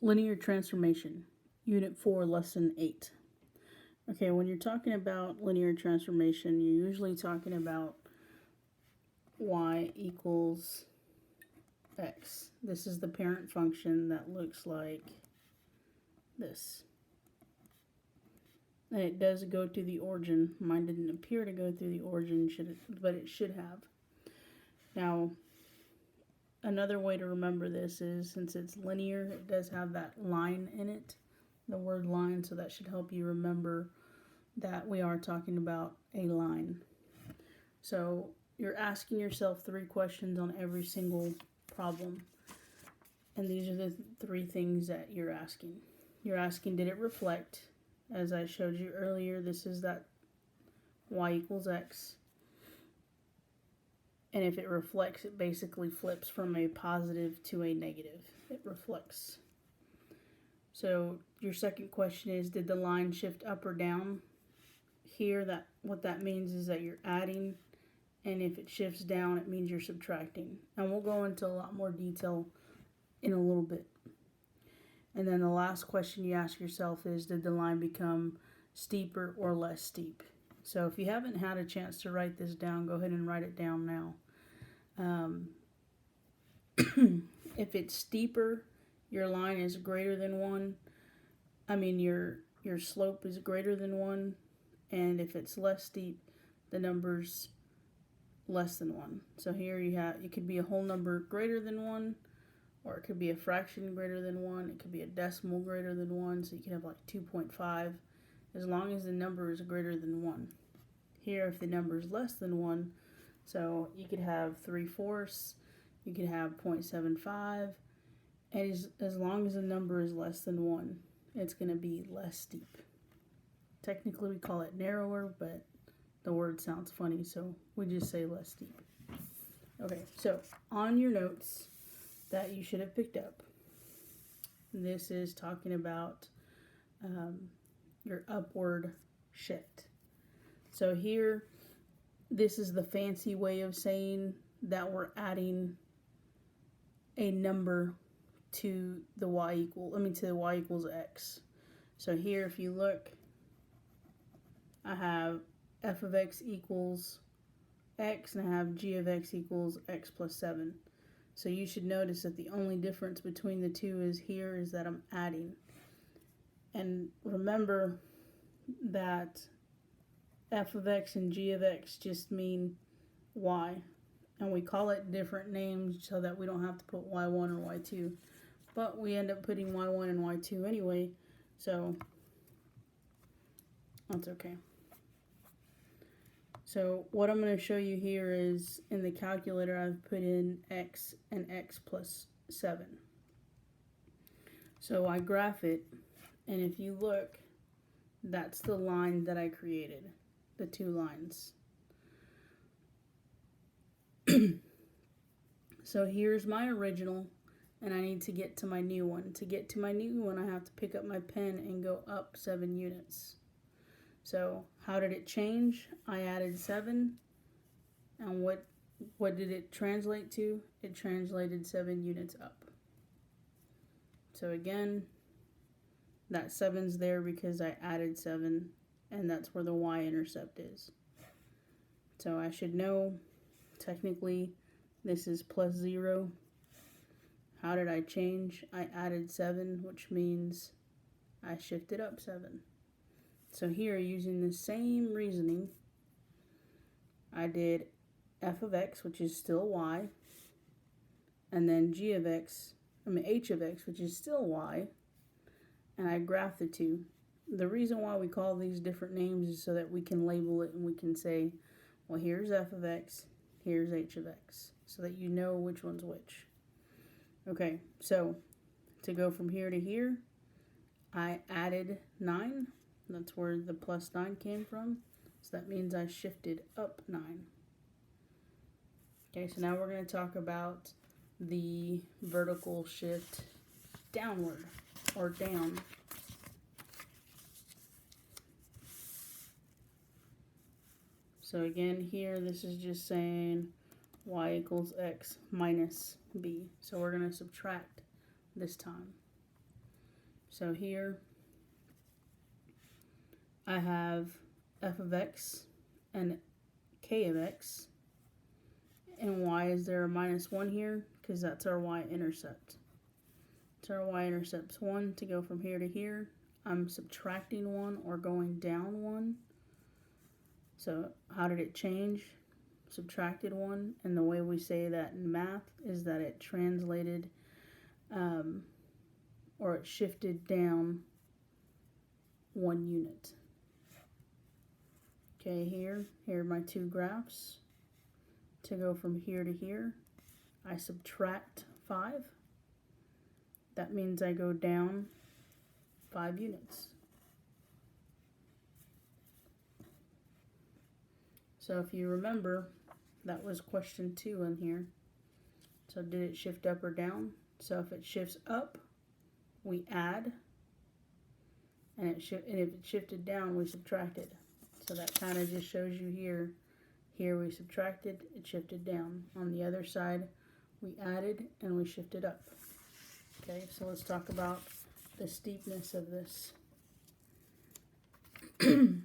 Linear transformation, Unit 4, Lesson 8. Okay, when you're talking about linear transformation, you're usually talking about y equals x. This is the parent function that looks like this. And it does go to the origin. Mine didn't appear to go through the origin, but it should have. Now, another way to remember this is, since it's linear, it does have that line in it, the word line, so that should help you remember that we are talking about a line. So you're asking yourself 3 questions on every single problem. And these are the 3 things that you're asking. You're asking, did it reflect? As I showed you earlier, this is that y equals x. And if it reflects, it basically flips from a positive to a negative. It reflects. So your second question is, did the line shift up or down? Here, what that means is that you're adding, and if it shifts down, it means you're subtracting. And we'll go into a lot more detail in a little bit. And then the last question you ask yourself is, did the line become steeper or less steep? So if you haven't had a chance to write this down, go ahead and write it down now. If it's steeper, your line is greater than 1. Your slope is greater than 1. And if it's less steep, the number's less than 1. So here it could be a whole number greater than 1, or it could be a fraction greater than 1. It could be a decimal greater than 1, so you can have like 2.5, as long as the number is greater than 1. Here, if the number is less than 1, so you could have 3/4, you could have 0.75, and as long as the number is less than 1, it's going to be less steep. Technically, we call it narrower, but the word sounds funny, so we just say less steep. Okay, so on your notes that you should have picked up, this is talking about your upward shift. So here, this is the fancy way of saying that we're adding a number to the y equals x. So here, if you look, I have f of x equals x, and I have g of x equals x plus 7. So you should notice that the only difference between the two is that I'm adding. And remember that f of x and g of x just mean y. And we call it different names so that we don't have to put y1 or y2. But we end up putting y1 and y2 anyway, so that's okay. So what I'm going to show you here is, in the calculator, I've put in x and x plus 7. So I graph it, and if you look, that's the line that I created, the 2 lines. So here's my original, and I need to get to my new one. To get to my new one, I have to pick up my pen and go up 7 units. So how did it change? I added 7, and what did it translate to? It translated 7 units up. So again, that 7's there because I added 7, and that's where the y-intercept is. So I should know, technically, this is plus 0. How did I change? I added 7, which means I shifted up 7. So here, using the same reasoning, I did f of x, which is still y, and then h of x, which is still y, and I graphed the two. The reason why we call these different names is so that we can label it and we can say, well, here's f of x, here's h of x, so that you know which one's which. Okay, so to go from here to here, I added 9. That's where the plus 9 came from. So that means I shifted up 9. Okay, so now we're going to talk about the vertical shift downward, or down. So again, here, this is just saying y equals x minus b. So we're going to subtract this time. So here I have f of x and k of x. And why is there a -1 here? Because that's our y-intercept. So our y-intercept's 1 to go from here to here. I'm subtracting 1 or going down 1. So how did it change? Subtracted 1. And the way we say that in math is that it translated or it shifted down 1 unit. Okay, here are my two graphs. To go from here to here, I subtract 5. That means I go down 5 units. So if you remember, that was question 2 in here. So did it shift up or down? So if it shifts up, we add. And if it shifted down, we subtracted. So that kind of just shows you here. Here we subtracted, it shifted down. On the other side, we added and we shifted up. Okay, so let's talk about the steepness of this. And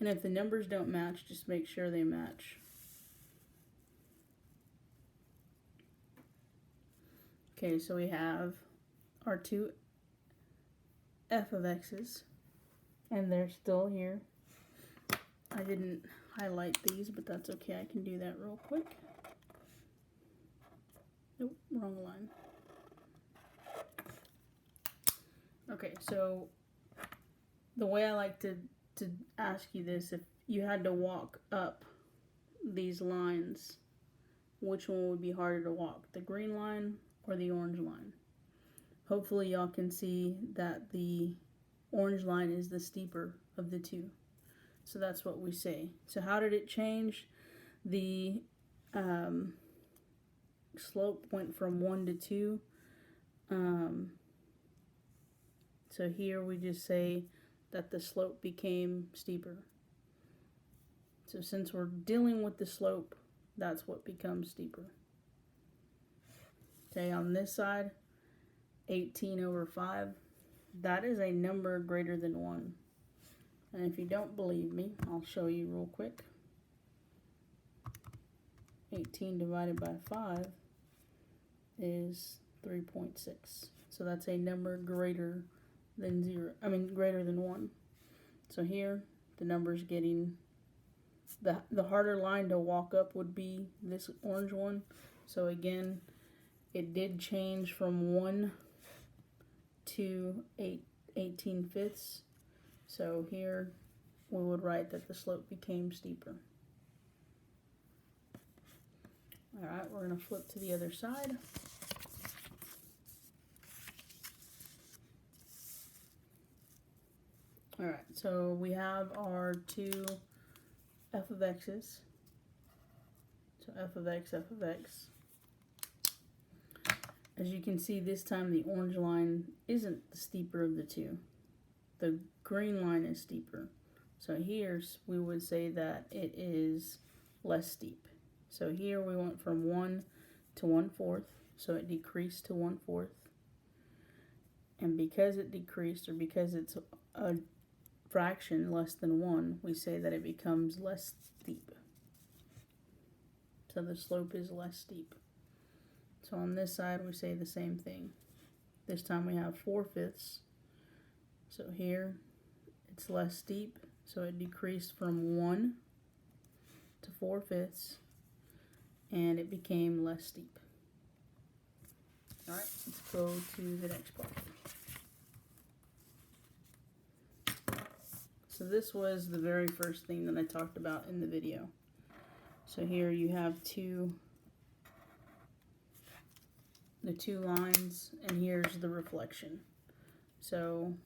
if the numbers don't match, just make sure they match. Okay, so we have our two f of x's, and they're still here. I didn't highlight these, but that's okay. I can do that real quick. Nope, wrong line. Okay, so the way I like to ask you this, if you had to walk up these lines, which one would be harder to walk, the green line or the orange line? Hopefully y'all can see that the orange line is the steeper of the two. So that's what we say. So how did it change? The slope went from 1 to 2. So here we just say that the slope became steeper. So since we're dealing with the slope, that's what becomes steeper. Okay, on this side, 18 over 5, that is a number greater than 1. And if you don't believe me, I'll show you real quick. 18 divided by 5 is 3.6. So that's a number greater than greater than 1. So here, the number's getting, the harder line to walk up would be this orange one. So again, it did change from 1 to 18/5. So here we would write that the slope became steeper. Alright, we're going to flip to the other side. Alright, so we have our two f of x's. So f of x, f of x. As you can see, this time the orange line isn't the steeper of the two. The green line is steeper. So here we would say that it is less steep. So here we went from 1 to 1/4, so it decreased to 1/4. And because it decreased, or because it's a fraction less than 1, we say that it becomes less steep. So the slope is less steep. So on this side we say the same thing. This time we have 4/5. So here it's less steep, so it decreased from 1 to 4/5, and it became less steep. Alright, let's go to the next part. So this was the very first thing that I talked about in the video. So here you have the two lines, and here's the reflection. So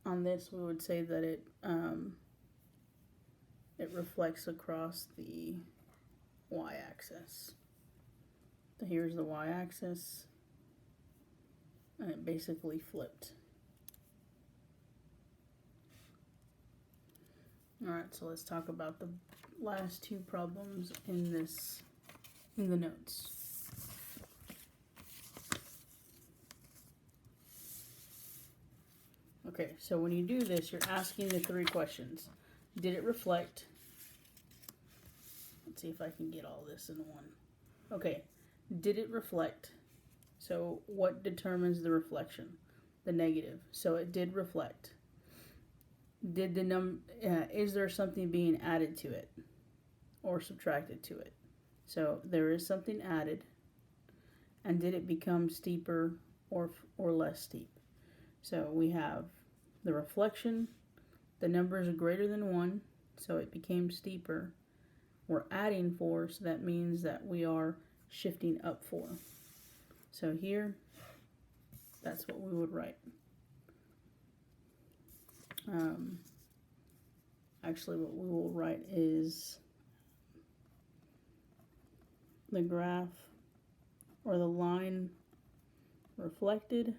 on this we would say that it reflects across the y-axis. So here's the y-axis, and it basically flipped. Alright, so let's talk about the last two problems in the notes. Okay, so when you do this, you're asking the 3 questions. Did it reflect? Let's see if I can get all this in one. Okay, did it reflect? So what determines the reflection? The negative. So it did reflect. Did the is there something being added to it or subtracted to it? So there is something added. And did it become steeper or less steep? So we have the reflection, the numbers are greater than 1, so it became steeper. We're adding 4, so that means that we are shifting up 4. So here, that's what we would write. Actually, what we will write is the graph or the line reflected